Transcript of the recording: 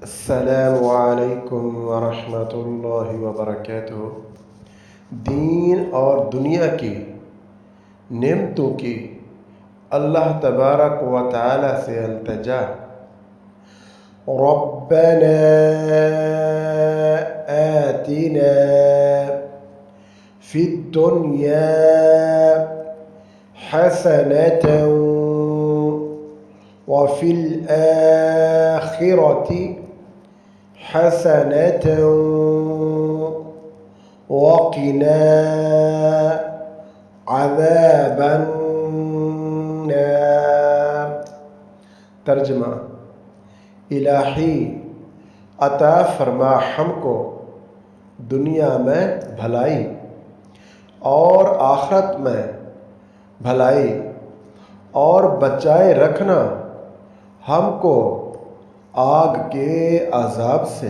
अस्सलामु अलैकुम वरहमतुल्लाहि वबरकातुहू। दीन और दुनिया की नेमतों की अल्लाह तबारक व तआला से अल्तजा। रब्बना आतिना फिद दुनिया हसनतन व फिल आखिरति हसनतन वक़िना अज़ाबन नार। तर्जमा: इलाही अता फरमा हमको दुनिया में भलाई और आखिरत में भलाई, और बचाए रखना हमको आग के अज़ाब से।